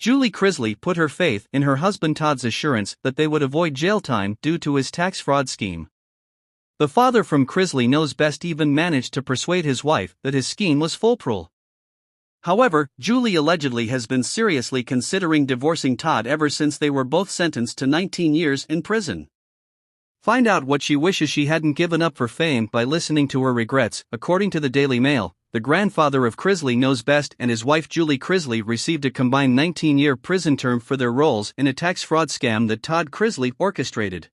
Julie Chrisley put her faith in her husband Todd's assurance that they would avoid jail time due to his tax fraud scheme. The father from Chrisley Knows Best even managed to persuade his wife that his scheme was foolproof. However, Julie allegedly has been seriously considering divorcing Todd ever since they were both sentenced to 19 years in prison. Find out what she wishes she hadn't given up for fame by listening to her regrets. According to the Daily Mail, the grandfather of Chrisley Knows Best and his wife Julie Chrisley received a combined 19-year prison term for their roles in a tax fraud scam that Todd Chrisley orchestrated.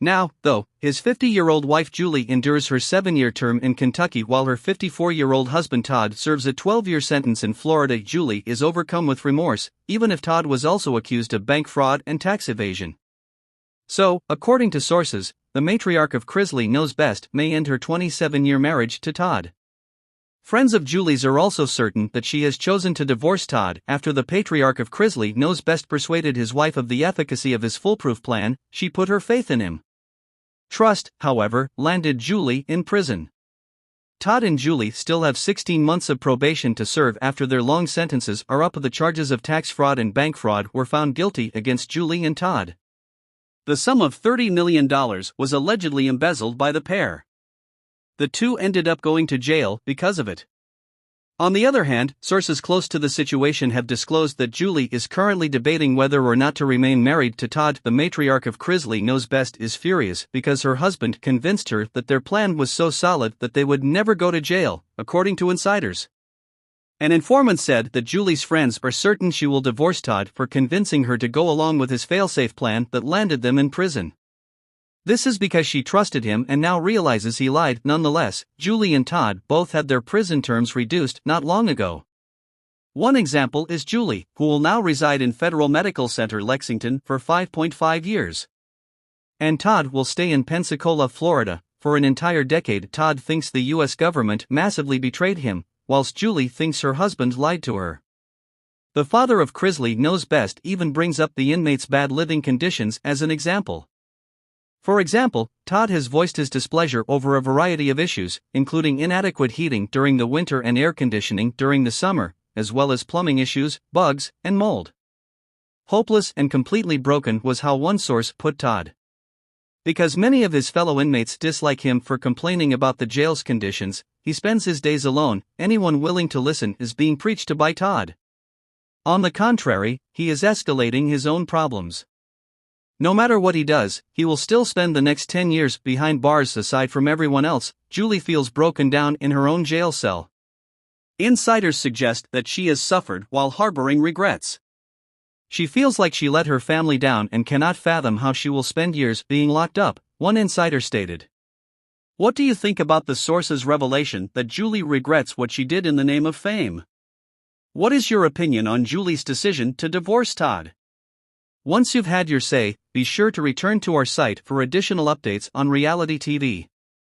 Now, though, his 50-year-old wife Julie endures her 7-year term in Kentucky while her 54-year-old husband Todd serves a 12-year sentence in Florida. Julie is overcome with remorse, even if Todd was also accused of bank fraud and tax evasion. So, according to sources, the matriarch of Chrisley Knows Best may end her 27-year marriage to Todd. Friends of Julie's are also certain that she has chosen to divorce Todd after the patriarch of Chrisley Knows Best persuaded his wife of the efficacy of his foolproof plan. She put her faith in him. Trust, however, landed Julie in prison. Todd and Julie still have 16 months of probation to serve after their long sentences are up. The charges of tax fraud and bank fraud were found guilty against Julie and Todd. The sum of $30 million was allegedly embezzled by the pair. The two ended up going to jail because of it. On the other hand, sources close to the situation have disclosed that Julie is currently debating whether or not to remain married to Todd. The matriarch of Chrisley Knows Best is furious because her husband convinced her that their plan was so solid that they would never go to jail, according to insiders. An informant said that Julie's friends are certain she will divorce Todd for convincing her to go along with his failsafe plan that landed them in prison. This is because she trusted him and now realizes he lied. Nonetheless, Julie and Todd both had their prison terms reduced not long ago. One example is Julie, who will now reside in Federal Medical Center Lexington for 5.5 years. And Todd will stay in Pensacola, Florida, for an entire decade. Todd thinks the U.S. government massively betrayed him, whilst Julie thinks her husband lied to her. The father of Chrisley Knows Best even brings up the inmates' bad living conditions as an example. For example, Todd has voiced his displeasure over a variety of issues, including inadequate heating during the winter and air conditioning during the summer, as well as plumbing issues, bugs, and mold. Hopeless and completely broken was how one source put Todd. Because many of his fellow inmates dislike him for complaining about the jail's conditions, he spends his days alone. Anyone willing to listen is being preached to by Todd. On the contrary, he is escalating his own problems. No matter what he does, he will still spend the next 10 years behind bars. Aside from everyone else, Julie feels broken down in her own jail cell. Insiders suggest that she has suffered while harboring regrets. She feels like she let her family down and cannot fathom how she will spend years being locked up, one insider stated. What do you think about the source's revelation that Julie regrets what she did in the name of fame? What is your opinion on Julie's decision to divorce Todd? Once you've had your say, be sure to return to our site for additional updates on reality TV.